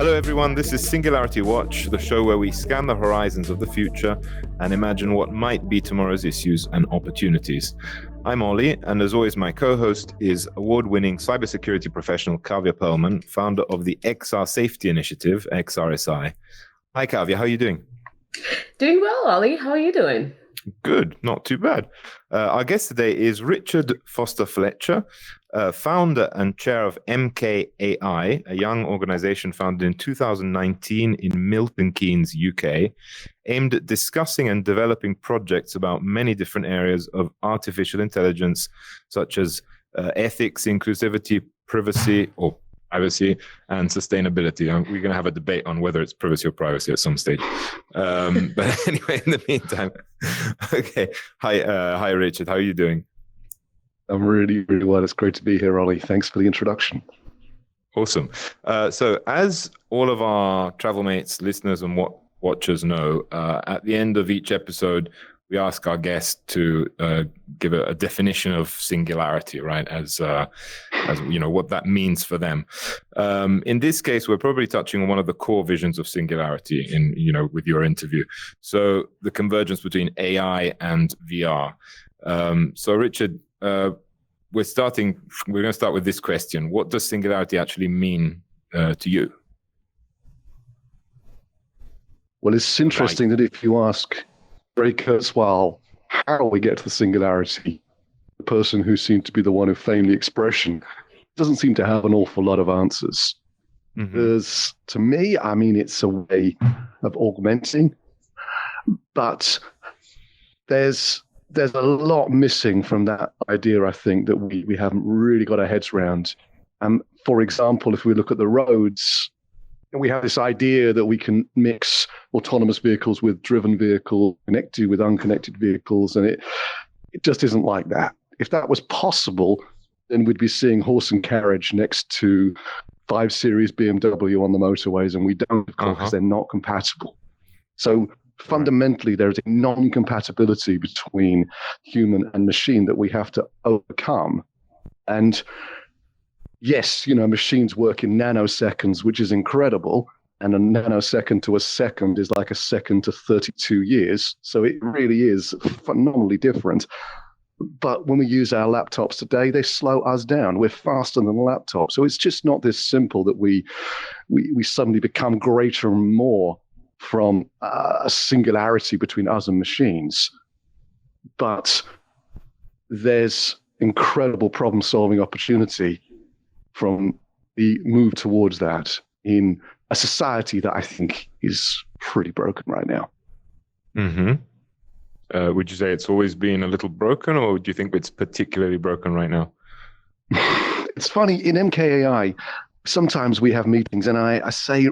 Hello everyone, this is Singularity Watch, the show where we scan the horizons of the future and imagine what might be tomorrow's issues and opportunities. I'm Ollie, and as always my co-host is award-winning cybersecurity professional Kavya Perlman, founder of the XR Safety Initiative, XRSI. Hi Kavya, how are you doing? Doing well, Ollie. How are you doing? Good, not too bad. Our guest today is Richard Foster-Fletcher, founder and chair of MKAI, a young organization founded in 2019 in Milton Keynes, UK, aimed at discussing and developing projects about many different areas of artificial intelligence, such as ethics, inclusivity, privacy, and sustainability. We're going to have a debate on whether it's privacy or privacy at some stage. But anyway, in the meantime, okay. Hi, Richard. How are you doing? I'm really, really well. It's great to be here, Ollie. Thanks for the introduction. Awesome. So as all of our travel mates, listeners, and watchers know, at the end of each episode, we ask our guests to give a definition of singularity, right? As you know, what that means for them. In this case, we're probably touching on one of the core visions of singularity with your interview. So the convergence between AI and VR. So Richard, we're going to start with this question. What does singularity actually mean to you? Well, it's interesting that if you ask Ray Kurzweil, how do we get to the singularity? The person who seemed to be the one who framed the expression doesn't seem to have an awful lot of answers. Mm-hmm. To me, I mean, it's a way of augmenting, but there's a lot missing from that idea, I think, that we haven't really got our heads around. For example, if we look at the roads, we have this idea that we can mix autonomous vehicles with driven vehicles, connected with unconnected vehicles, and it just isn't like that. If that was possible, then we'd be seeing horse and carriage next to 5 Series BMW on the motorways, and we don't, of course, because they're not compatible. So fundamentally, there's a non-compatibility between human and machine that we have to overcome. And yes, machines work in nanoseconds, which is incredible. And a nanosecond to a second is like a second to 32 years. So it really is phenomenally different. But when we use our laptops today, they slow us down. We're faster than the laptop. So it's just not this simple that we suddenly become greater and more from a singularity between us and machines. But there's incredible problem-solving opportunity from the move towards that in a society that I think is pretty broken right now. Mm-hmm. Would you say it's always been a little broken, or do you think it's particularly broken right now? It's funny, in MKAI, sometimes we have meetings and I say,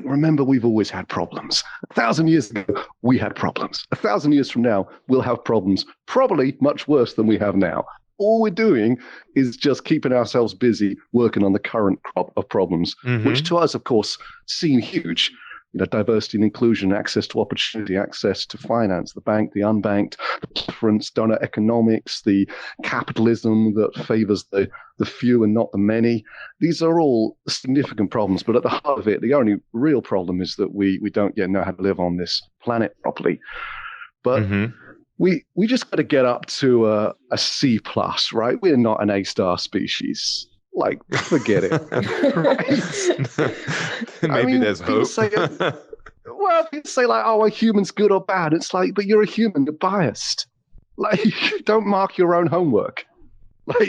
remember, we've always had problems. 1,000 years ago, we had problems. 1,000 years from now, we'll have problems, probably much worse than we have now. All we're doing is just keeping ourselves busy working on the current crop of problems, which to us, of course, seem huge. Diversity and inclusion, access to opportunity, access to finance, the bank, the unbanked, the difference, donor economics, the capitalism that favors the few and not the many. These are all significant problems, but at the heart of it, the only real problem is that we don't yet know how to live on this planet properly. But we just got to get up to a C+, right? We're not an A-star species. Forget it. Maybe there's hope. People say, are humans good or bad? It's like, but you're a human, you're biased. Don't mark your own homework.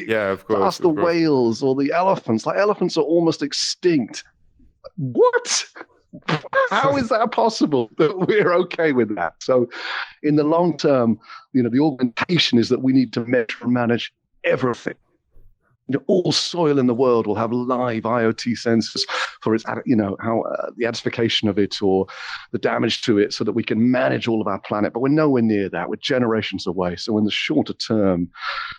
Yeah, of course. Ask the whales or the elephants. Elephants are almost extinct. What? How is that possible that we're okay with that? So in the long term, the augmentation is that we need to measure and manage everything. All soil in the world will have live IoT sensors for its, how the acidification of it or the damage to it, so that we can manage all of our planet. But we're nowhere near that. We're generations away. So in the shorter term,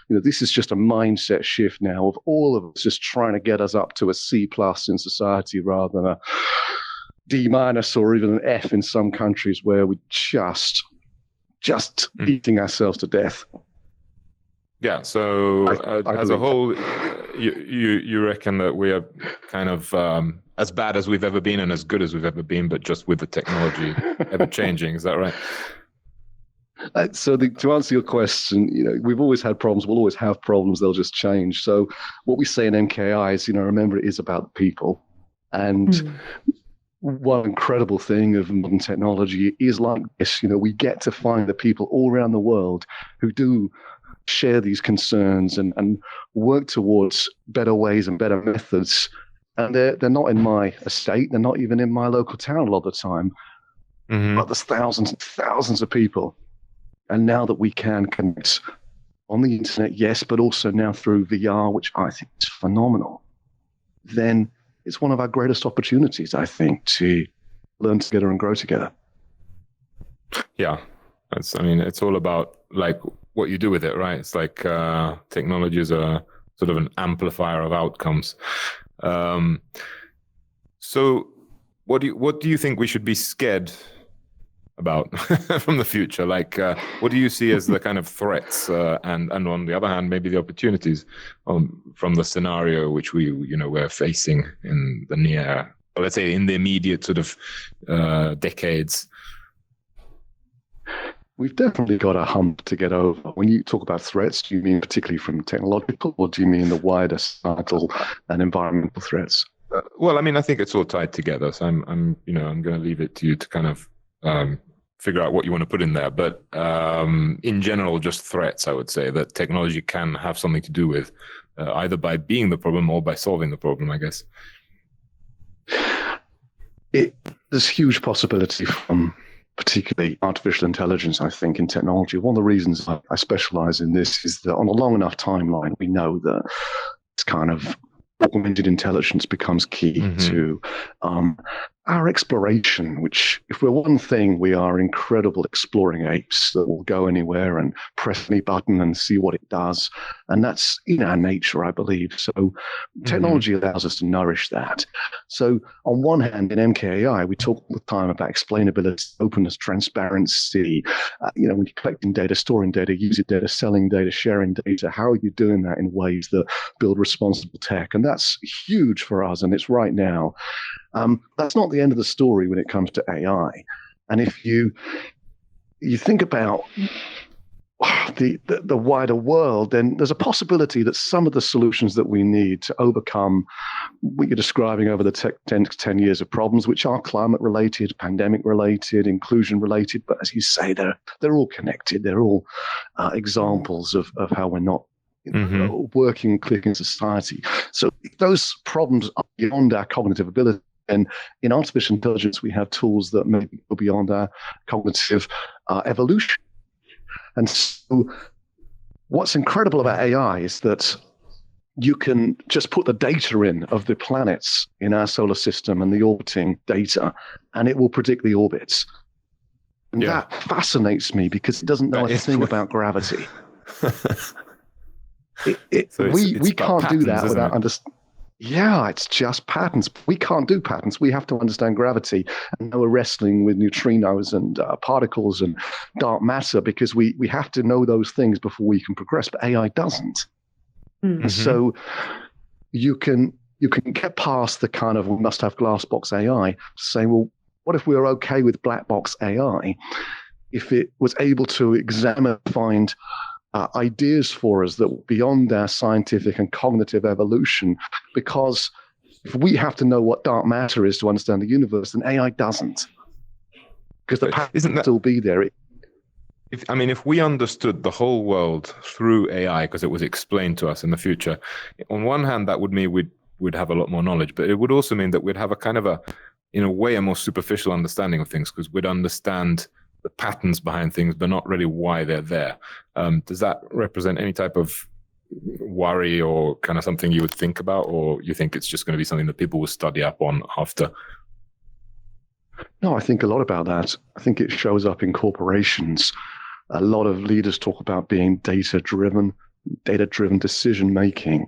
this is just a mindset shift now of all of us just trying to get us up to a C+ in society rather than a D- or even an F in some countries where we're just eating ourselves to death. Yeah. So I as a believe whole, you reckon that we are kind of as bad as we've ever been and as good as we've ever been, but just with the technology ever changing. Is that right? To answer your question, we've always had problems. We'll always have problems. They'll just change. So what we say in MKAI is, remember, it is about the people. And one incredible thing of modern technology is like this. We get to find the people all around the world who do share these concerns and work towards better ways and better methods. And they're not in my estate. They're not even in my local town a lot of the time. But there's thousands and thousands of people. And now that we can connect on the internet, yes, but also now through VR, which I think is phenomenal, then it's one of our greatest opportunities, I think, to learn together and grow together. Yeah. It's all about like what you do with it, right? It's like technology is a sort of an amplifier of outcomes. So what do you think we should be scared about from the future? Like, what do you see as the kind of threats, and on the other hand, maybe the opportunities from the scenario which we're facing in the near, let's say, in the immediate sort of decades? We've definitely got a hump to get over. When you talk about threats, do you mean particularly from technological, or do you mean the wider societal and environmental threats? Well, I think it's all tied together. So I'm going to leave it to you to kind of figure out what you want to put in there. But in general, just threats, I would say, that technology can have something to do with, either by being the problem or by solving the problem, I guess. There's huge possibility from particularly artificial intelligence, I think, in technology. One of the reasons I specialize in this is that on a long enough timeline, we know that it's kind of augmented intelligence becomes key to our exploration, which, if we're one thing, we are incredible exploring apes that will go anywhere and press any button and see what it does. And that's in our nature, I believe. So technology allows us to nourish that. So on one hand, in MKAI, we talk all the time about explainability, openness, transparency. When you're collecting data, storing data, using data, selling data, sharing data, how are you doing that in ways that build responsible tech? And that's huge for us, and it's right now. That's not the end of the story when it comes to AI. And if you think about the wider world, then there's a possibility that some of the solutions that we need to overcome what you're describing over the 10 years of problems, which are climate related, pandemic related, inclusion related, but as you say, they're all connected. They're all examples of how we're not working clearly in society. So if those problems are beyond our cognitive ability, and in artificial intelligence, we have tools that maybe go beyond our cognitive evolution. And so what's incredible about AI is that you can just put the data in of the planets in our solar system and the orbiting data, and it will predict the orbits. And that fascinates me because it doesn't know a thing about gravity. We can't do that without understanding. Yeah, it's just patterns. We can't do patterns. We have to understand gravity. And now we're wrestling with neutrinos and particles and dark matter because we have to know those things before we can progress. But AI doesn't. So you can get past the kind of we must have glass box AI to say, well, what if we were okay with black box AI if it was able to examine, find ideas for us that were beyond our scientific and cognitive evolution, because if we have to know what dark matter is to understand the universe, then AI doesn't, because the pattern will still be there. If we understood the whole world through AI because it was explained to us in the future, on one hand, that would mean we'd have a lot more knowledge, but it would also mean that we'd have a kind of in a way, a more superficial understanding of things, because we'd understand the patterns behind things, but not really why they're there. Does that represent any type of worry or kind of something you would think about, or you think it's just going to be something that people will study up on after? No, I think a lot about that. I think it shows up in corporations. A lot of leaders talk about being data-driven decision-making.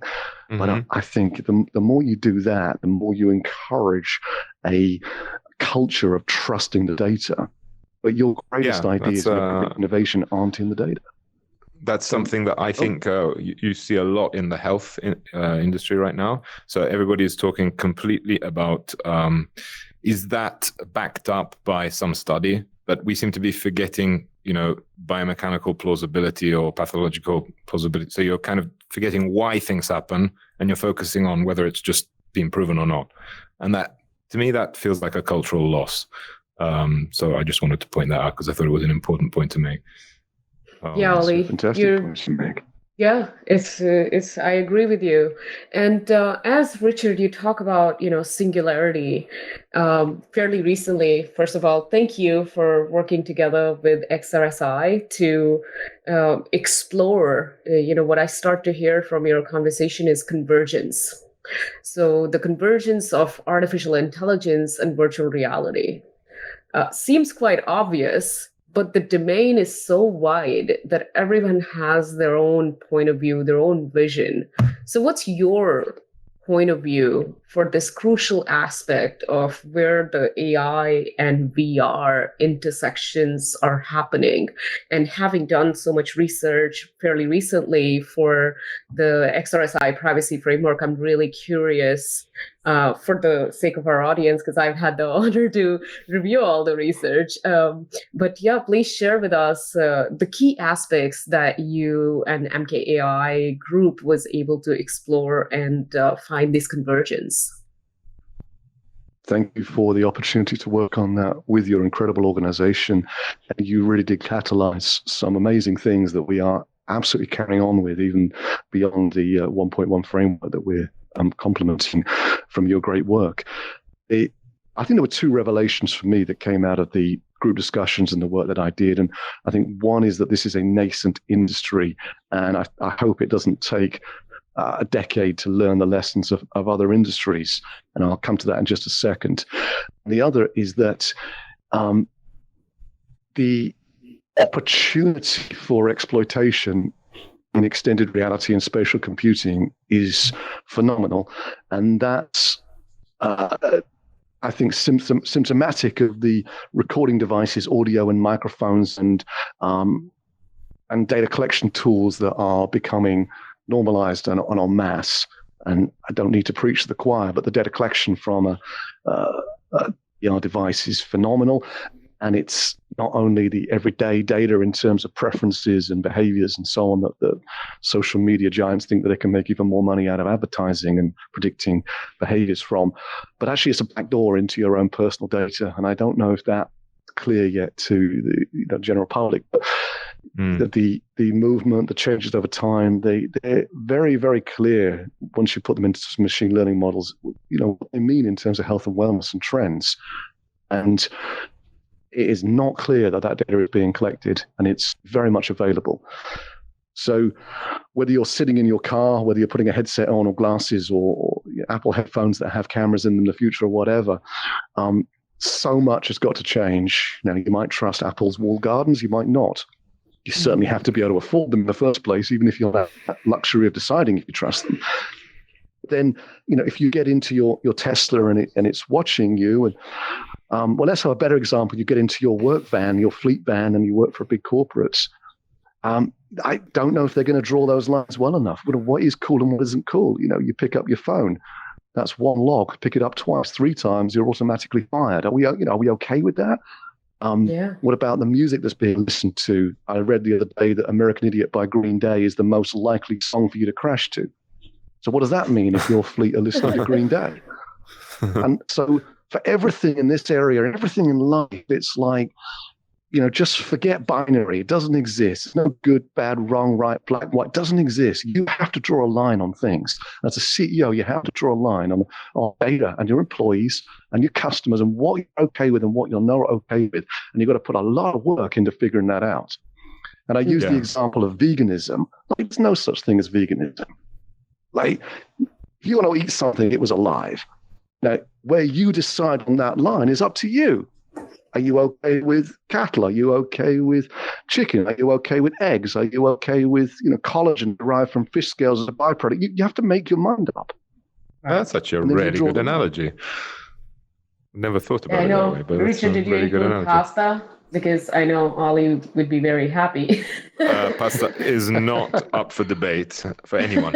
But I think the more you do that, the more you encourage a culture of trusting the data. But your greatest ideas of innovation aren't in the data. That's something that I think you see a lot in the health industry right now. So everybody is talking completely about, is that backed up by some study? But we seem to be forgetting, biomechanical plausibility or pathological plausibility. So you're kind of forgetting why things happen, and you're focusing on whether it's just being proven or not. And that, to me, that feels like a cultural loss. So I just wanted to point that out because I thought it was an important point to make. Yeah, Ollie, fantastic point to make. Yeah, it's. I agree with you. And as Richard, you talk about singularity fairly recently. First of all, thank you for working together with XRSI to explore. What I start to hear from your conversation is convergence. So the convergence of artificial intelligence and virtual reality seems quite obvious. But the domain is so wide that everyone has their own point of view, their own vision. So what's your point of view for this crucial aspect of where the AI and VR intersections are happening? And having done so much research fairly recently for the XRSI privacy framework, I'm really curious for the sake of our audience, because I've had the honor to review all the research. But yeah, please share with us the key aspects that you and MKAI group was able to explore and find this convergence. Thank you for the opportunity to work on that with your incredible organization. And you really did catalyze some amazing things that we are absolutely carrying on with, even beyond the 1.1 framework that we're complementing from your great work. I think there were two revelations for me that came out of the group discussions and the work that I did. And I think one is that this is a nascent industry, and I hope it doesn't take a decade to learn the lessons of other industries. And I'll come to that in just a second. The other is that the opportunity for exploitation in extended reality and spatial computing is phenomenal. And that's, I think, symptomatic of the recording devices, audio and microphones and data collection tools that are becoming normalized and en masse. And I don't need to preach to the choir, but the data collection from a VR device is phenomenal. And it's not only the everyday data in terms of preferences and behaviors and so on that the social media giants think that they can make even more money out of advertising and predicting behaviors from, but actually it's a backdoor into your own personal data. And I don't know if that's clear yet to the general public, but that the movement, the changes over time, they're very, very clear once you put them into some machine learning models, what they mean in terms of health and wellness and trends. And it is not clear that data is being collected, and it's very much available. So whether you're sitting in your car, whether you're putting a headset on or glasses or Apple headphones that have cameras in them in the future or whatever, so much has got to change. Now, you might trust Apple's walled gardens, you might not. You certainly have to be able to afford them in the first place, even if you have that luxury of deciding if you trust them. Then, if you get into your Tesla and it's watching you, and well, let's have a better example. You get into your work van, your fleet van, and you work for a big corporate. I don't know if they're going to draw those lines well enough. What is cool and what isn't cool? You pick up your phone. That's one log. Pick it up twice, 3 times, you're automatically fired. Are we okay with that? What about the music that's being listened to? I read the other day that American Idiot by Green Day is the most likely song for you to crash to. So what does that mean if your fleet are listening to Green Day? And so for everything in this area, everything in life, it's like, just forget binary. It doesn't exist. There's no good, bad, wrong, right, black, white. It doesn't exist. You have to draw a line on things. As a CEO, you have to draw a line on data and your employees and your customers and what you're okay with and what you're not okay with. And you've got to put a lot of work into figuring that out. And I use the example of veganism. There's no such thing as veganism. If you want to eat something, it was alive. Now, where you decide on that line is up to you. Are you okay with cattle? Are you okay with chicken? Are you okay with eggs? Are you okay with collagen derived from fish scales as a byproduct? You have to make your mind up. That's such a really good analogy. Never thought about it that way. But Richard, did you include pasta? because I know Ollie would be very happy. Pasta is not up for debate for anyone.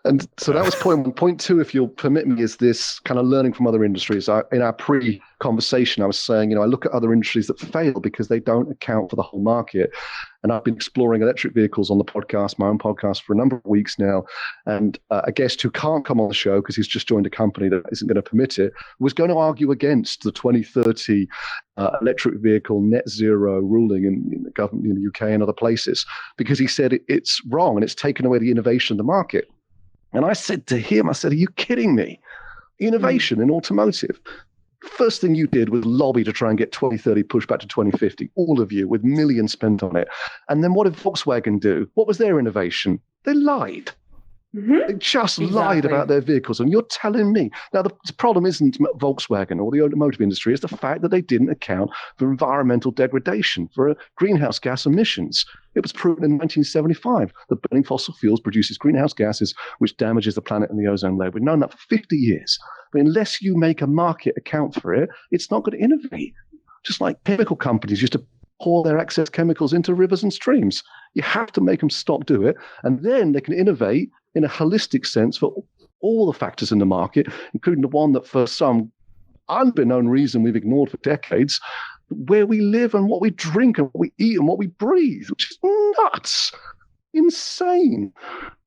And so that was point one. Point two, if you'll permit me, is this kind of learning from other industries. In our pre-conversation, I was saying, I look at other industries that fail because they don't account for the whole market. And I've been exploring electric vehicles on the podcast, my own podcast, for a number of weeks now. And a guest who can't come on the show because he's just joined a company that isn't going to permit it was going to argue against the 2030 electric vehicle net zero ruling in the government in the UK and other places, because he said it's wrong and it's taken away the innovation of the market. And I said to him, are you kidding me? Innovation in automotive. First thing you did was lobby to try and get 2030 pushed back to 2050, all of you, with millions spent on it. And then what did Volkswagen do? What was their innovation? They lied. They just lied about their vehicles. And you're telling me. Now, the problem isn't Volkswagen or the automotive industry. It's the fact that they didn't account for environmental degradation, for greenhouse gas emissions. It was proven in 1975 that burning fossil fuels produces greenhouse gases, which damages the planet and the ozone layer. We've known that for 50 years. But unless you make a market account for it, it's not going to innovate. Just like chemical companies used to pour their excess chemicals into rivers and streams. You have to make them stop do it, and then they can innovate in a holistic sense for all the factors in the market, including the one that for some unbeknown reason we've ignored for decades, where we live and what we drink and what we eat and what we breathe, which is nuts, insane.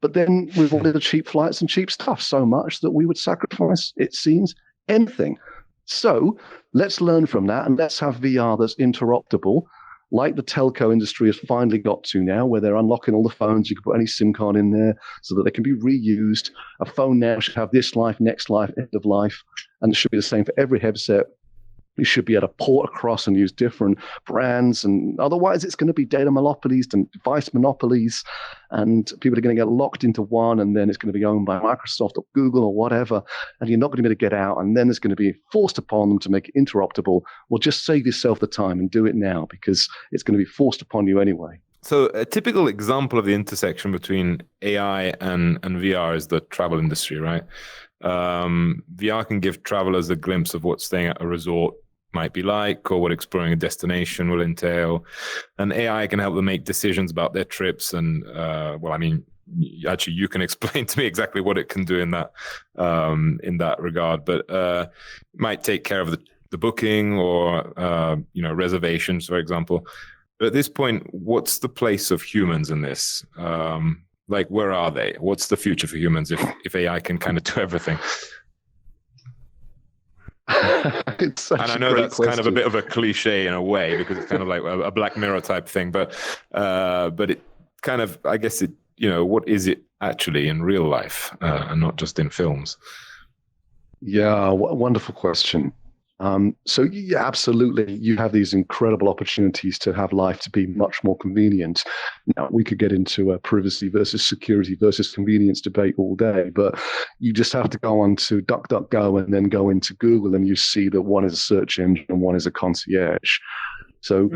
But then we've wanted the cheap flights and cheap stuff so much that we would sacrifice, it seems, anything. So let's learn from that and let's have VR that's interoperable, like the telco industry has finally got to now, where they're unlocking all the phones. You can put any SIM card in there so that they can be reused. A phone now should have this life, next life, end of life, and it should be the same for every headset. You should be able to port across and use different brands, and otherwise it's going to be data monopolies and device monopolies, and people are going to get locked into one, and then it's going to be owned by Microsoft or Google or whatever, and you're not going to be able to get out, and then it's going to be forced upon them to make it interoperable. Well, just save yourself the time and do it now, because it's going to be forced upon you anyway. So a typical example of the intersection between AI and VR is the travel industry, right? VR can give travelers a glimpse of what staying at a resort might be like, or what exploring a destination will entail, and AI can help them make decisions about their trips. And actually, you can explain to me exactly what it can do in that regard. But it might take care of the booking or reservations, for example. But at this point, what's the place of humans in this? Where are they? What's the future for humans if AI can kind of do everything? And I know that's kind of a bit of a cliche in a way, because it's kind of like a Black Mirror type thing, but it kind of, I guess what is it actually in real life, and not just in films? Yeah, wonderful question. So yeah, absolutely, you have these incredible opportunities to have life to be much more convenient. Now, we could get into a privacy versus security versus convenience debate all day, but you just have to go on to DuckDuckGo and then go into Google, and you see that one is a search engine and one is a concierge. So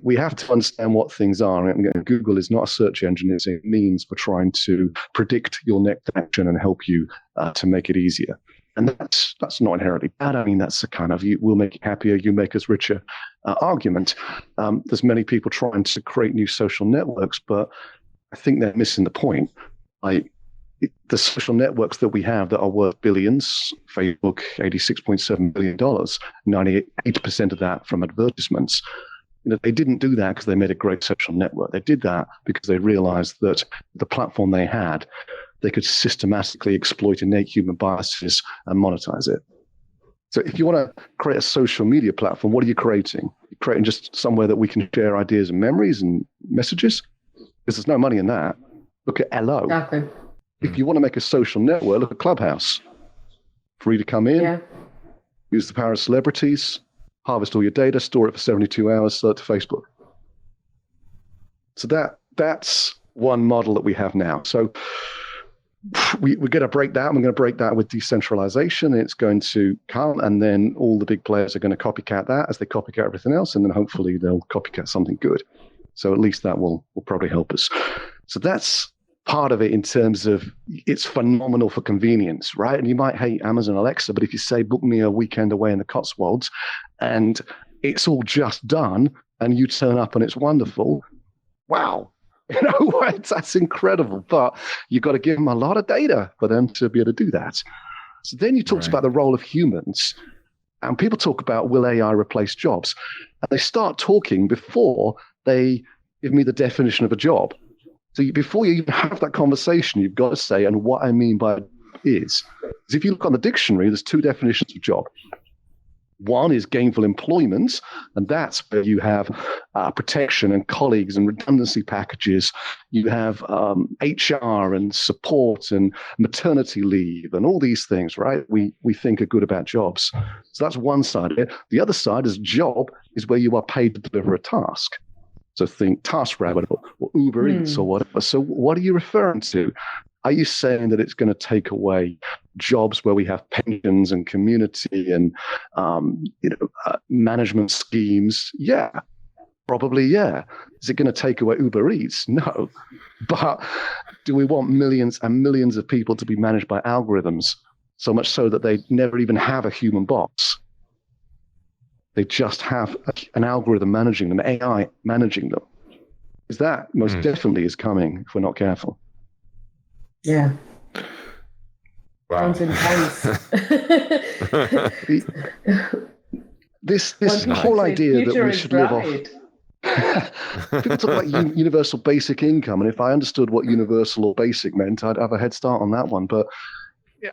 we have to understand what things are. And Google is not a search engine; it's a means for trying to predict your next action and help you to make it easier. And that's not inherently bad. I mean, that's a kind of we'll make you happier, you make us richer argument. There's many people trying to create new social networks, but I think they're missing the point. The social networks that we have that are worth billions, Facebook, $86.7 billion, 98% of that from advertisements. They didn't do that because they made a great social network. They did that because they realized that the platform they had, they could systematically exploit innate human biases and monetize it. So if you want to create a social media platform, what are you creating? You're creating just somewhere that we can share ideas and memories and messages? Because there's no money in that. Look at LO. Exactly. If you want to make a social network, look at Clubhouse. Free to come in, use the power of celebrities, harvest all your data, store it for 72 hours, sell it to Facebook. So that's one model that we have now. So we're going to break that. We're going to break that with decentralization. It's going to come, and then all the big players are going to copycat that as they copycat everything else, and then hopefully they'll copycat something good. So at least that will probably help us. So that's part of it in terms of it's phenomenal for convenience, right? And you might hate Amazon Alexa, but if you say, book me a weekend away in the Cotswolds, and it's all just done, and you turn up and it's wonderful, wow. That's incredible. But you've got to give them a lot of data for them to be able to do that. So then you talked about the role of humans. And people talk about, will AI replace jobs? And they start talking before they give me the definition of a job. So before you even have that conversation, you've got to say, and what I mean by is. Because if you look on the dictionary, there's two definitions of job. One is gainful employment, and that's where you have protection and colleagues and redundancy packages. You have HR and support and maternity leave and all these things, right? We think are good about jobs. So that's one side of it. The other side is job is where you are paid to deliver a task. So think TaskRabbit or Uber Eats or whatever. So what are you referring to? Are you saying that it's going to take away jobs where we have pensions and community and management schemes? Yeah, probably, yeah. Is it going to take away Uber Eats? No. But do we want millions and millions of people to be managed by algorithms, so much so that they never even have a human boss? They just have an algorithm managing them, AI managing them. Is that most definitely is coming if we're not careful. Yeah. Wow. Sounds intense. This whole idea that we should live off. People talk about universal basic income, and if I understood what universal or basic meant, I'd have a head start on that one. But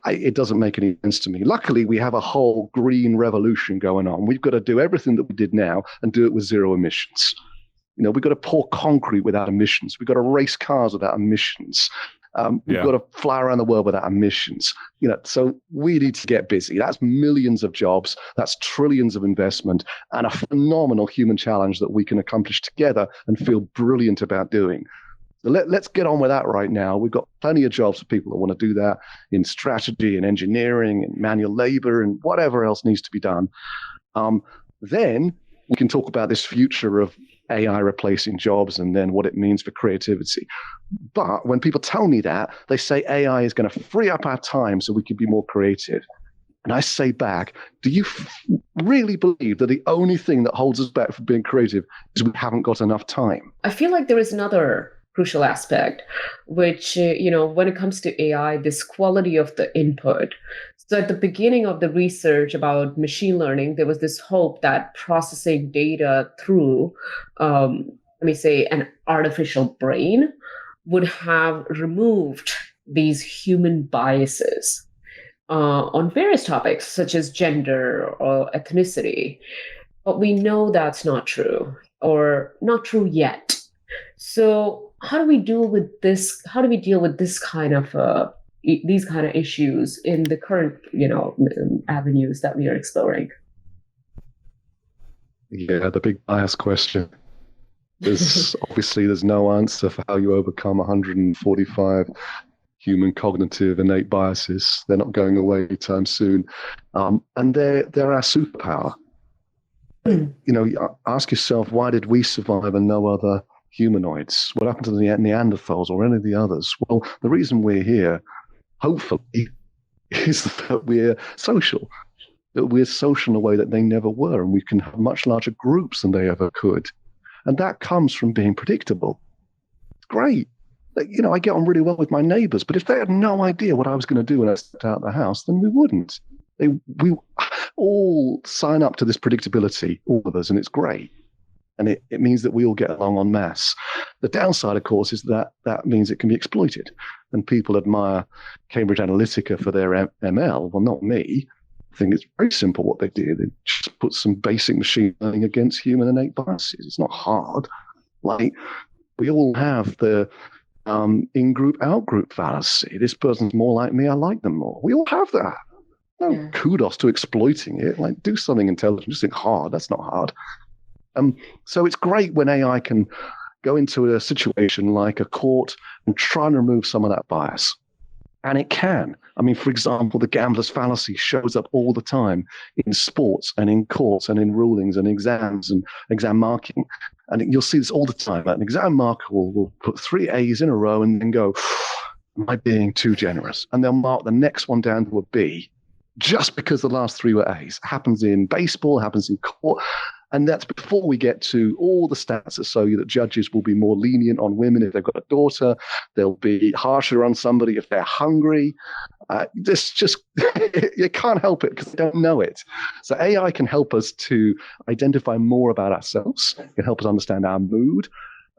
it doesn't make any sense to me. Luckily, we have a whole green revolution going on. We've got to do everything that we did now and do it with zero emissions. We've got to pour concrete without emissions. We've got to race cars without emissions. We've got to fly around the world without emissions. So we need to get busy. That's millions of jobs. That's trillions of investment and a phenomenal human challenge that we can accomplish together and feel brilliant about doing. So let's get on with that right now. We've got plenty of jobs for people that want to do that in strategy and engineering and manual labor and whatever else needs to be done. Then we can talk about this future of AI replacing jobs and then what it means for creativity. But when people tell me that, they say AI is going to free up our time so we can be more creative. And I say back, do you really believe that the only thing that holds us back from being creative is we haven't got enough time? I feel like there is another crucial aspect, which, when it comes to AI, this quality of the input. So at the beginning of the research about machine learning, there was this hope that processing data through, an artificial brain would have removed these human biases on various topics, such as gender or ethnicity. But we know that's not true, or not true yet. So how do we deal with this? How do we deal with this kind of these kind of issues in the current, avenues that we are exploring? Yeah, the big bias question. There's no answer for how you overcome 145 human cognitive innate biases. They're not going away anytime soon, and they're our superpower. Ask yourself, why did we survive and no other humanoids? What happened to the Neanderthals or any of the others? Well, the reason we're here, hopefully, is that we're social. That we're social in a way that they never were, and we can have much larger groups than they ever could. And that comes from being predictable. It's great. I get on really well with my neighbors, but if they had no idea what I was going to do when I stepped out of the house, then we wouldn't. We all sign up to this predictability, all of us, and it's great. And it means that we all get along en masse. The downside, of course, is that means it can be exploited. And people admire Cambridge Analytica for their ML. Well, not me. I think it's very simple what they did. They just put some basic machine learning against human innate biases. It's not hard. We all have the in-group, out-group fallacy. This person's more like me, I like them more. We all have that. No kudos to exploiting it. Do something intelligent. Just think hard. That's not hard. So it's great when AI can go into a situation like a court and try and remove some of that bias. And it can. I mean, for example, the gambler's fallacy shows up all the time in sports and in courts and in rulings and exams and exam marking. And you'll see this all the time. An exam marker will put 3 A's in a row and then go, am I being too generous? And they'll mark the next one down to a B just because the last 3 were A's. It happens in baseball, happens in court. And that's before we get to all the stats that show you that judges will be more lenient on women if they've got a daughter. They'll be harsher on somebody if they're hungry. This just, you can't help it because they don't know it. So AI can help us to identify more about ourselves. It can help us understand our mood.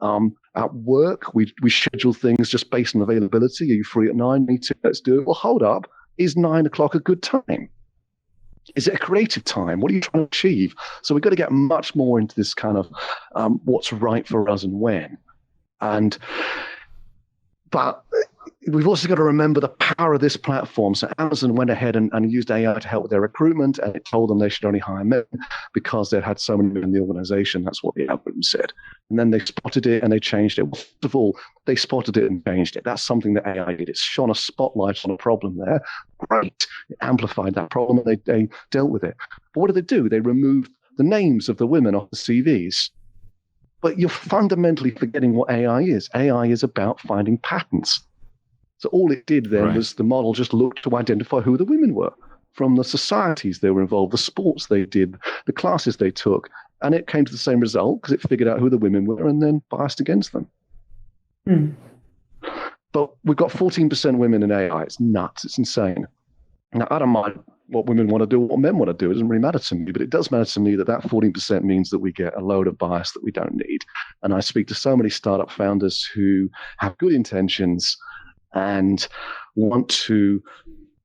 At work, we schedule things just based on availability. Are you free at 9? Me too. Let's do it. Well, hold up. Is 9 o'clock a good time? Is it a creative time? What are you trying to achieve? So we've got to get much more into this kind of what's right for us and when. But we've also got to remember the power of this platform. So Amazon went ahead and used AI to help with their recruitment, and it told them they should only hire men because they'd had so many men in the organization. That's what the algorithm said. And then they spotted it and they changed it. First of all, they spotted it and changed it. That's something that AI did. It shone a spotlight on a problem there. Great. It amplified that problem and they dealt with it. But what do? They removed the names of the women off the CVs. But you're fundamentally forgetting what AI is. AI is about finding patterns. So all it did then was the model just looked to identify who the women were from the societies they were involved, the sports they did, the classes they took. And it came to the same result because it figured out who the women were and then biased against them. Mm. But we've got 14% women in AI. It's nuts. It's insane. Now, I don't mind what women want to do, what men want to do. It doesn't really matter to me, but it does matter to me that 14% means that we get a load of bias that we don't need. And I speak to so many startup founders who have good intentions and want to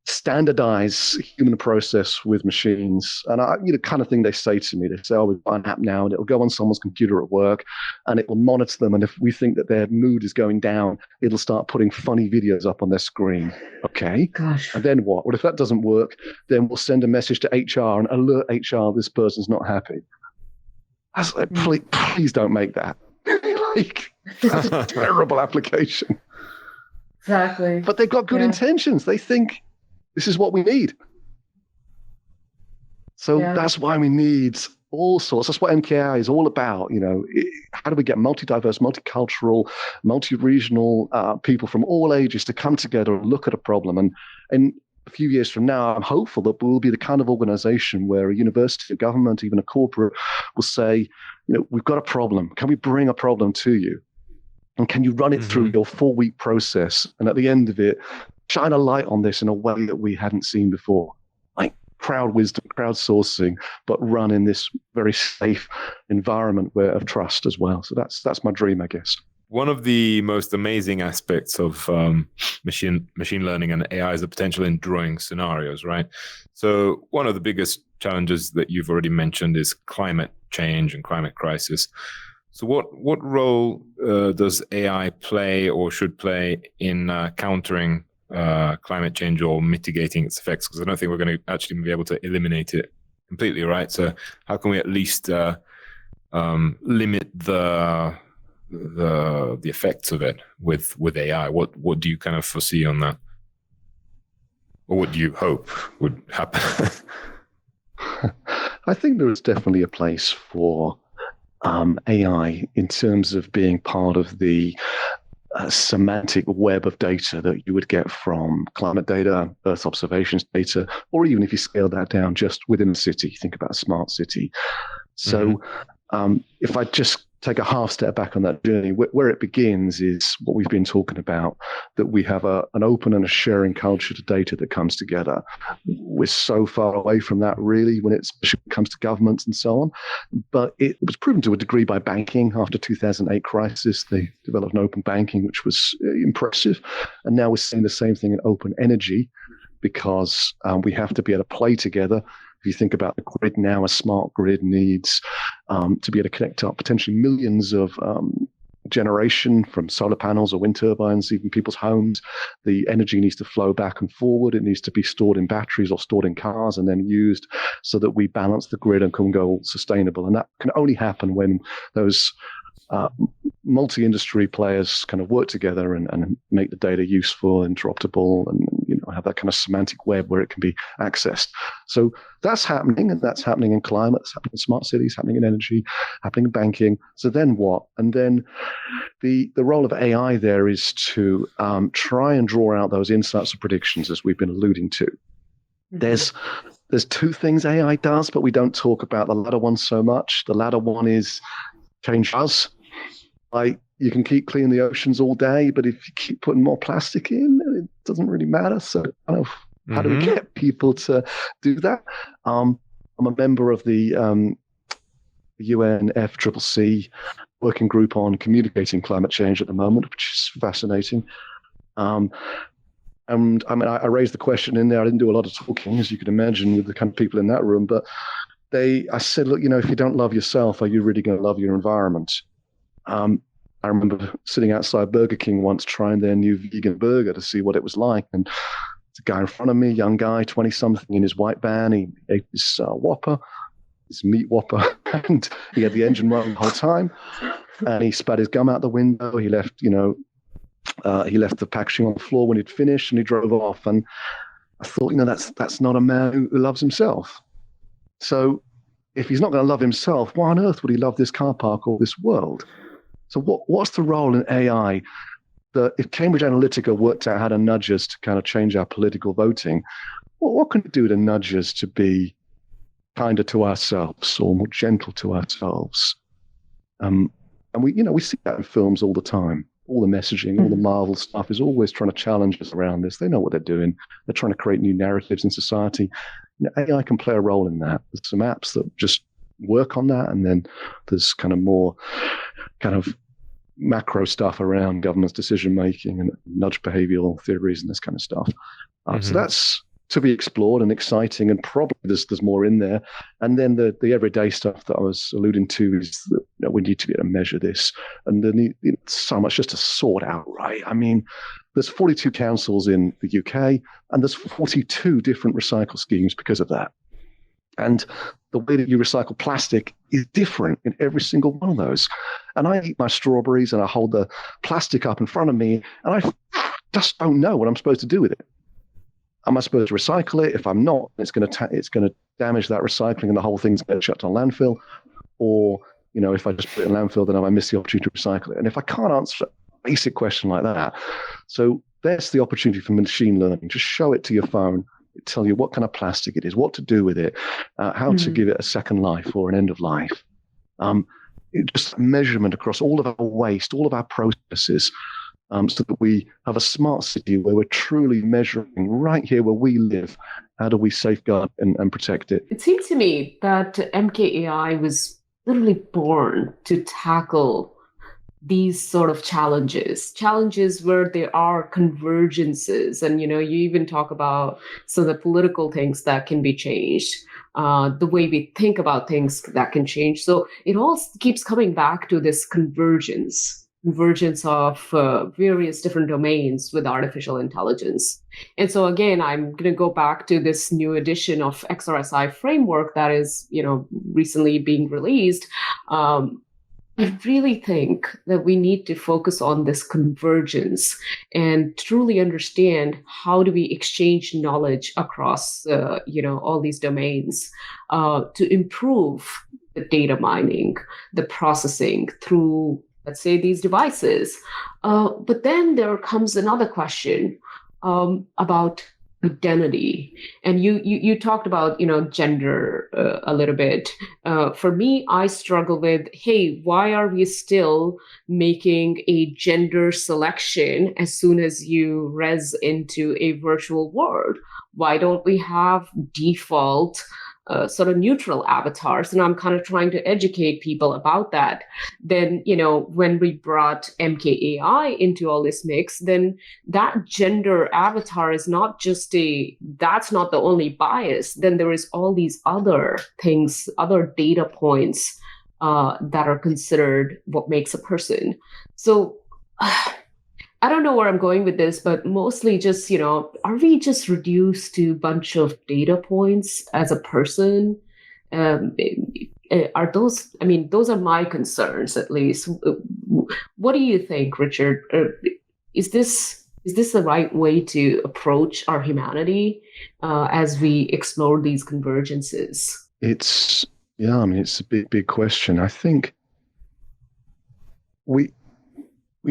standardize human process with machines. And the kind of thing they say to me, they say, we've got an app now and it'll go on someone's computer at work and it will monitor them. And if we think that their mood is going down, it'll start putting funny videos up on their screen. Okay. Gosh. And then what? Well, if that doesn't work, then we'll send a message to HR and alert HR this person's not happy. I was like, please don't make that. That's a terrible application. Exactly. But they've got good intentions. They think this is what we need. So that's why we need all sorts. That's what MKAI is all about. How do we get multi-diverse, multicultural, multi-regional people from all ages to come together and look at a problem? And in a few years from now, I'm hopeful that we'll be the kind of organization where a university, a government, even a corporate will say, we've got a problem. Can we bring a problem to you? And can you run it through your 4-week process? And at the end of it, shine a light on this in a way that we hadn't seen before. Like crowd wisdom, crowdsourcing, but run in this very safe environment of trust as well. So that's my dream, I guess. One of the most amazing aspects of machine learning and AI is the potential in drawing scenarios, right? So one of the biggest challenges that you've already mentioned is climate change and climate crisis. So what role does AI play or should play in countering climate change or mitigating its effects? Because I don't think we're going to actually be able to eliminate it completely, right? So how can we at least limit the effects of it with AI? What do you kind of foresee on that? Or what do you hope would happen? I think there is definitely a place for AI in terms of being part of the semantic web of data that you would get from climate data, Earth observations data, or even if you scale that down just within a city, think about a smart city. So if I just take a half step back on that journey, where it begins is what we've been talking about, that we have an open and a sharing culture to data that comes together. We're so far away from that, really, when it comes to governments and so on. But it was proven to a degree by banking. After 2008 crisis, they developed an open banking, which was impressive. And now we're seeing the same thing in open energy, because we have to be able to play together. If you think about the grid now, a smart grid needs to be able to connect up potentially millions of generation from solar panels or wind turbines, even people's homes. The energy needs to flow back and forward. It needs to be stored in batteries or stored in cars and then used so that we balance the grid and can go sustainable. And that can only happen when those multi-industry players kind of work together and make the data useful, interoperable, and have that kind of semantic web where it can be accessed. So that's happening, and that's happening in climate, it's happening in smart cities, happening in energy, happening in banking. So then what? And then the role of AI there is to try and draw out those insights and predictions, as we've been alluding to. There's two things AI does, but we don't talk about the latter one so much. The latter one is change us. Like, you can keep cleaning the oceans all day, but if you keep putting more plastic in, it doesn't really matter. So kind of how do we get people to do that? I'm a member of the UNFCCC working group on communicating climate change at the moment, which is fascinating. And I mean, I raised the question in there. I didn't do a lot of talking, as you could imagine, with the kind of people in that room. But I said, look, if you don't love yourself, are you really going to love your environment? I remember sitting outside Burger King once trying their new vegan burger to see what it was like. And the guy in front of me, young guy, 20-something, in his white van, he ate his Whopper, his meat Whopper, and he had the engine running the whole time. And he spat his gum out the window. He left, he left the packaging on the floor when he'd finished, and he drove off. And I thought, that's not a man who loves himself. So if he's not going to love himself, why on earth would he love this car park or this world? So what's the role in AI? If Cambridge Analytica worked out how to nudge us to kind of change our political voting, what can it do to nudge us to be kinder to ourselves or more gentle to ourselves? And we see that in films all the time. All the messaging, all the Marvel stuff is always trying to challenge us around this. They know what they're doing. They're trying to create new narratives in society. AI can play a role in that. There's some apps that just work on that, and then there's kind of more kind of macro stuff around government's decision making and nudge behavioral theories and this kind of stuff. So that's to be explored and exciting, and probably there's more in there. And then the everyday stuff that I was alluding to is that we need to be able to measure this, and there need so much just to sort out, right? I mean, there's 42 councils in the UK, and there's 42 different recycle schemes because of that. And the way that you recycle plastic is different in every single one of those. And I eat my strawberries and I hold the plastic up in front of me, and I just don't know what I'm supposed to do with it. Am I supposed to recycle it? If I'm not, it's going to damage that recycling, and the whole thing's going to shut down landfill. Or if I just put it in landfill, then have I missed the opportunity to recycle it? And if I can't answer a basic question like that, so there's the opportunity for machine learning. Just show it to your phone. Tell you what kind of plastic it is, what to do with it, how to give it a second life or an end of life. Just measurement across all of our waste, all of our processes, so that we have a smart city where we're truly measuring right here where we live. How do we safeguard and protect it? It seems to me that MKAI was literally born to tackle these sort of challenges where there are convergences. And, you even talk about some of the political things that can be changed, the way we think about things that can change. So it all keeps coming back to this convergence of various different domains with artificial intelligence. And so again, I'm going to go back to this new edition of XRSI framework that is, recently being released. I really think that we need to focus on this convergence and truly understand how do we exchange knowledge across, all these domains to improve the data mining, the processing through, let's say, these devices. But then there comes another question about identity. And you talked about, gender a little bit. For me, I struggle with, hey, why are we still making a gender selection as soon as you res into a virtual world? Why don't we have default sort of neutral avatars? And I'm kind of trying to educate people about that. Then, when we brought MKAI into all this mix, then that gender avatar is not just that's not the only bias. Then there is all these other things, other data points that are considered what makes a person. So I don't know where I'm going with this, but mostly just, are we just reduced to a bunch of data points as a person? are those? I mean, those are my concerns, at least. What do you think, Richard? Is this the right way to approach our humanity as we explore these convergences? It's a big question. I think we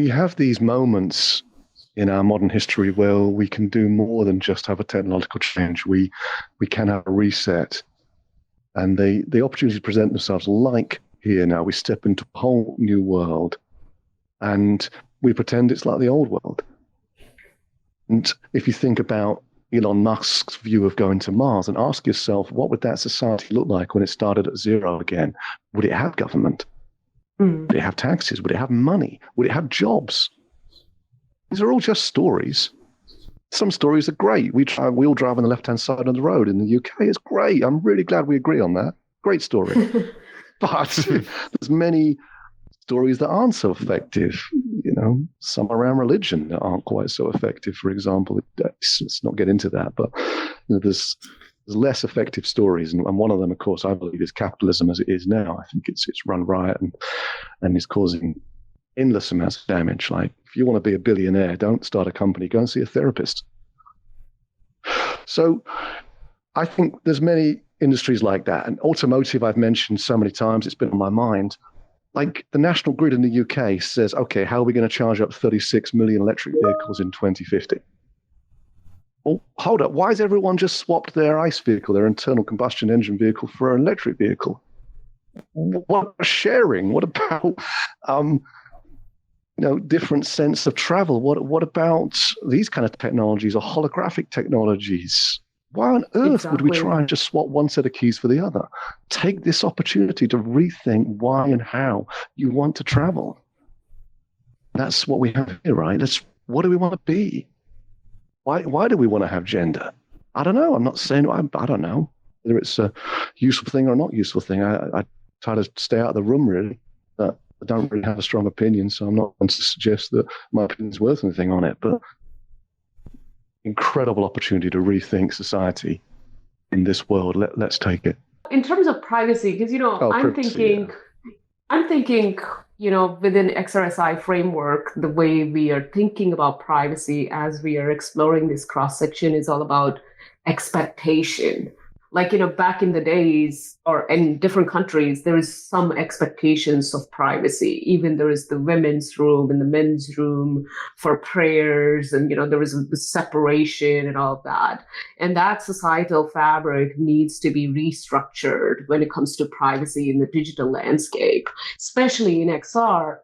have these moments in our modern history where we can do more than just have a technological change. We can have a reset, and the opportunities present themselves. Like here now, we step into a whole new world, and we pretend it's like the old world. And if you think about Elon Musk's view of going to Mars, and ask yourself, what would that society look like when it started at zero again? Would it have government? Would it have taxes? Would it have money? Would it have jobs? These are all just stories. Some stories are great. We all drive on the left-hand side of the road in the UK. It's great. I'm really glad we agree on that. Great story. But there's many stories that aren't so effective. Some around religion that aren't quite so effective. For example, let's not get into that. But there's less effective stories, and one of them, of course, I believe, is capitalism as it is now. I think it's run riot and is causing endless amounts of damage. Like, if you want to be a billionaire, don't start a company, go and see a therapist. So I think there's many industries like that. And automotive, I've mentioned so many times, it's been on my mind. Like, the National Grid in the UK says, okay, how are we going to charge up 36 million electric vehicles in 2050? Well, hold up. Why has everyone just swapped their ICE vehicle, their internal combustion engine vehicle, for an electric vehicle? What about sharing? What about different sense of travel? What about these kind of technologies or holographic technologies? Why on earth would we try and just swap one set of keys for the other? Take this opportunity to rethink why and how you want to travel. That's what we have here, right? What do we want to be? Why do we want to have gender? I don't know. I'm not saying, I don't know whether it's a useful thing or a not useful thing. I try to stay out of the room, really. But I don't really have a strong opinion, so I'm not going to suggest that my opinion is worth anything on it. But incredible opportunity to rethink society in this world. Let's take it. In terms of privacy, because I'm thinking, within XRSI framework, the way we are thinking about privacy as we are exploring this cross section is all about expectation. Like, back in the days, or in different countries, there is some expectations of privacy. Even there is the women's room and the men's room for prayers, and, there is a separation and all of that. And that societal fabric needs to be restructured when it comes to privacy in the digital landscape, especially in XR.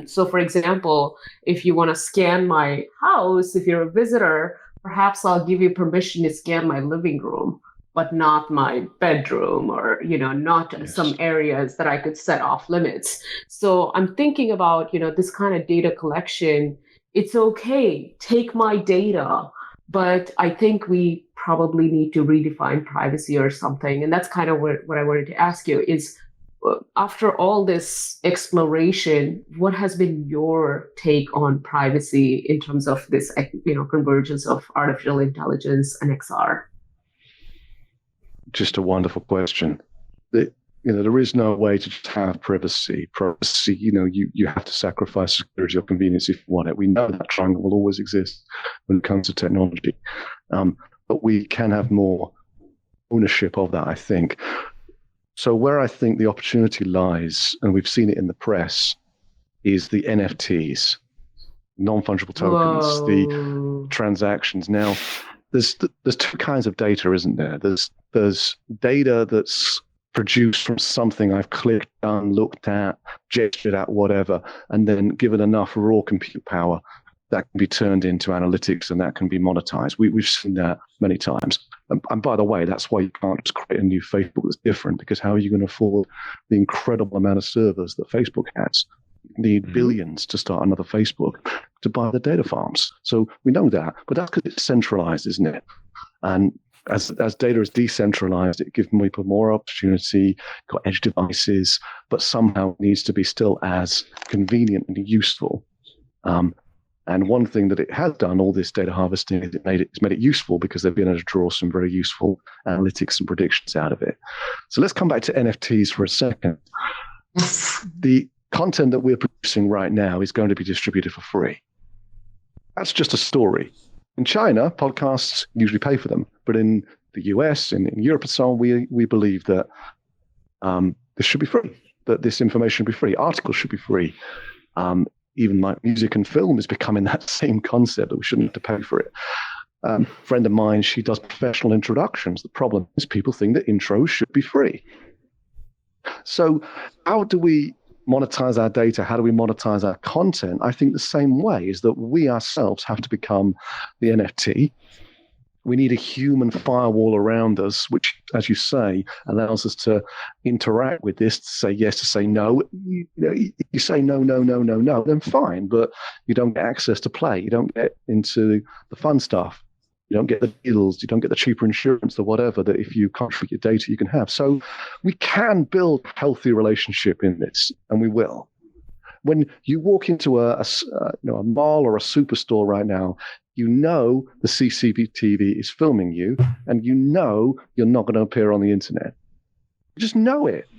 So, for example, if you want to scan my house, if you're a visitor, perhaps I'll give you permission to scan my living room, but not my bedroom, or, not some areas that I could set off limits. So I'm thinking about, this kind of data collection. It's okay, take my data, but I think we probably need to redefine privacy or something. And that's kind of what I wanted to ask you is, after all this exploration, what has been your take on privacy in terms of this, convergence of artificial intelligence and XR? Just a wonderful question. There is no way to just have privacy. Privacy, you have to sacrifice security or convenience if you want it. We know that triangle will always exist when it comes to technology. But we can have more ownership of that, I think. So where I think the opportunity lies, and we've seen it in the press, is the NFTs, non-fungible tokens, the transactions. Now, there's two kinds of data, isn't there? There's data that's produced from something I've clicked on, looked at, gestured at, whatever, and then given enough raw compute power, that can be turned into analytics and that can be monetized. We've seen that many times. And by the way, that's why you can't just create a new Facebook that's different, because how are you going to afford the incredible amount of servers that Facebook has? You need billions to start another Facebook to buy the data farms. So we know that, but that's because it's centralized, isn't it? And as data is decentralized, it gives people more opportunity, got edge devices, but somehow it needs to be still as convenient and useful. And one thing that it has done, all this data harvesting, is it's made it useful because they've been able to draw some very useful analytics and predictions out of it. So let's come back to NFTs for a second. The content that we're producing right now is going to be distributed for free. That's just a story. In China, podcasts usually pay for them, but in the US, in Europe and so on, we believe that this should be free, that this information should be free, articles should be free. Even like music and film is becoming that same concept, that we shouldn't have to pay for it. A friend of mine, she does professional introductions. The problem is people think that intros should be free. So how do we monetize our data? How do we monetize our content? I think the same way is that we ourselves have to become the NFT. We need a human firewall around us, which, as you say, allows us to interact with this, to say yes, to say no. You say no, then fine, but you don't get access to play. You don't get into the fun stuff. You don't get the deals. You don't get the cheaper insurance or whatever that if you contribute your data, you can have. So we can build a healthy relationship in this, and we will. When you walk into a mall or a superstore right now, you know the CCTV is filming you, and you know you're not going to appear on the internet. You just know it.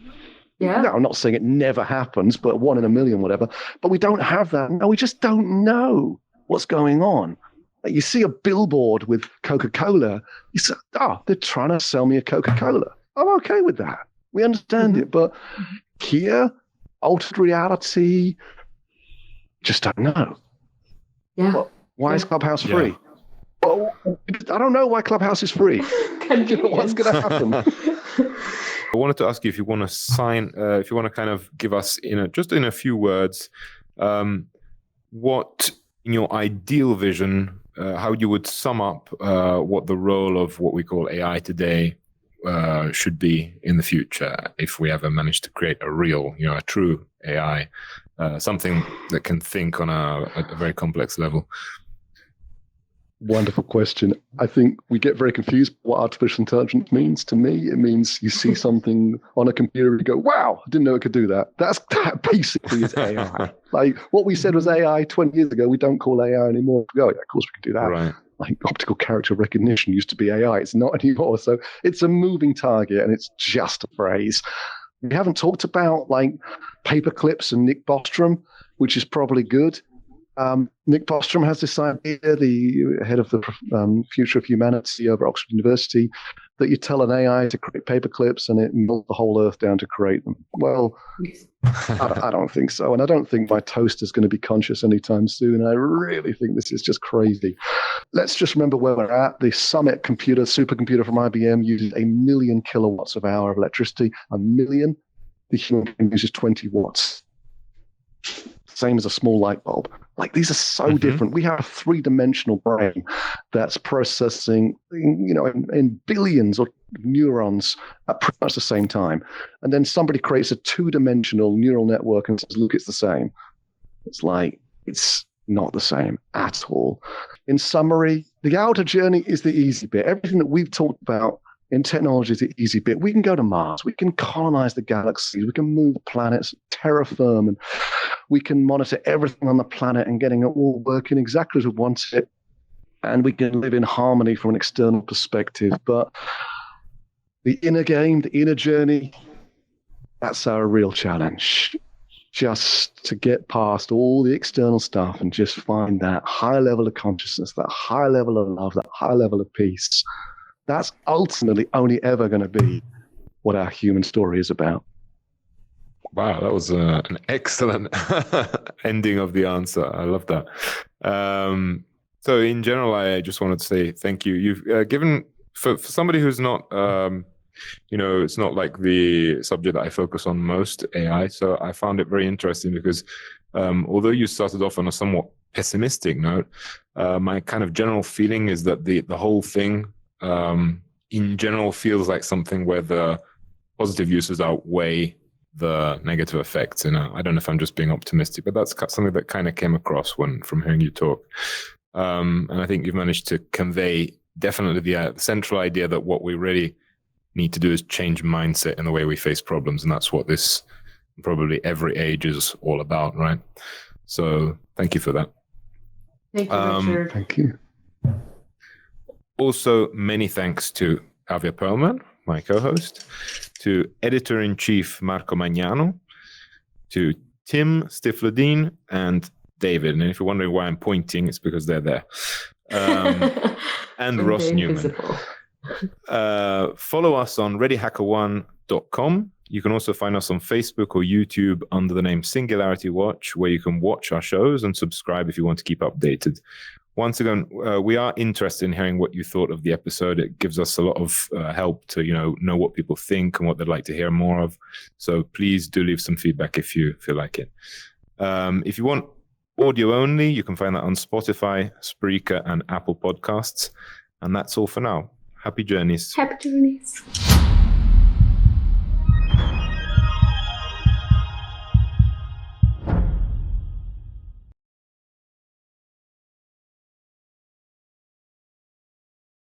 Yeah. No, I'm not saying it never happens, but 1 in a million, whatever. But we don't have that. No, we just don't know what's going on. Like you see a billboard with Coca-Cola, you say, oh, they're trying to sell me a Coca-Cola. I'm okay with that. We understand it. But here, altered reality, just don't know. Yeah. Well, why is Clubhouse free? Well, I don't know why Clubhouse is free. What's going to happen? I wanted to ask you if you want to kind of give us just in a few words, what in your ideal vision, how you would sum up what the role of what we call AI today should be in the future, if we ever manage to create a real, a true AI, something that can think on a very complex level. Wonderful question. I think we get very confused what artificial intelligence means. To me, it means you see something on a computer and you go, wow, I didn't know it could do that. That basically is AI. Like what we said was AI 20 years ago, we don't call AI anymore. We go, yeah, of course we can do that. Right. Like optical character recognition used to be AI. It's not anymore. So it's a moving target and it's just a phrase. We haven't talked about like paper clips and Nick Bostrom, which is probably good. Nick Bostrom has this idea, the head of the Future of Humanity over Oxford University, that you tell an AI to create paper clips and it melts the whole earth down to create them. Well, I don't think so. And I don't think my toaster is going to be conscious anytime soon. I really think this is just crazy. Let's just remember where we're at. The Summit computer, supercomputer from IBM, uses 1 million kilowatts of hour of electricity. 1 million. The human brain uses 20 watts. Same as a small light bulb. Like these are so different. We have a 3-dimensional brain that's processing, in billions of neurons at pretty much the same time. And then somebody creates a 2-dimensional neural network and says, look, it's the same. It's like, it's not the same at all. In summary, the outer journey is the easy bit. Everything that we've talked about in technology is the easy bit. We can go to Mars. We can colonize the galaxies. We can move planets, terraform, and we can monitor everything on the planet and getting it all working exactly as we want it. And we can live in harmony from an external perspective. But the inner game, the inner journey, that's our real challenge. Just to get past all the external stuff and just find that high level of consciousness, that high level of love, that high level of peace. That's ultimately only ever going to be what our human story is about. Wow, that was an excellent ending of the answer. I love that. So in general, I just wanted to say thank you. You've given, for somebody who's not, it's not like the subject that I focus on most, AI. So I found it very interesting because although you started off on a somewhat pessimistic note, my kind of general feeling is that the whole thing in general feels like something where the positive uses outweigh the negative effects. I don't know if I'm just being optimistic, but that's something that kind of came across from hearing you talk. And I think you've managed to convey definitely the central idea that what we really need to do is change mindset in the way we face problems. And that's what this probably every age is all about, right? So thank you for that. Thank you, Richard. Thank you. Also, many thanks to Javier Perlman, my co-host, to Editor-in-Chief Marco Magnano, to Tim Stifledine, and David. And if you're wondering why I'm pointing, it's because they're there. And Ross Newman. Follow us on readyhackerone.com. You can also find us on Facebook or YouTube under the name Singularity Watch, where you can watch our shows and subscribe if you want to keep updated. Once again, we are interested in hearing what you thought of the episode. It gives us a lot of help to know what people think and what they'd like to hear more of. So please do leave some feedback if you feel like it. If you want audio only, you can find that on Spotify, Spreaker, and Apple Podcasts. And that's all for now. Happy journeys. Happy journeys.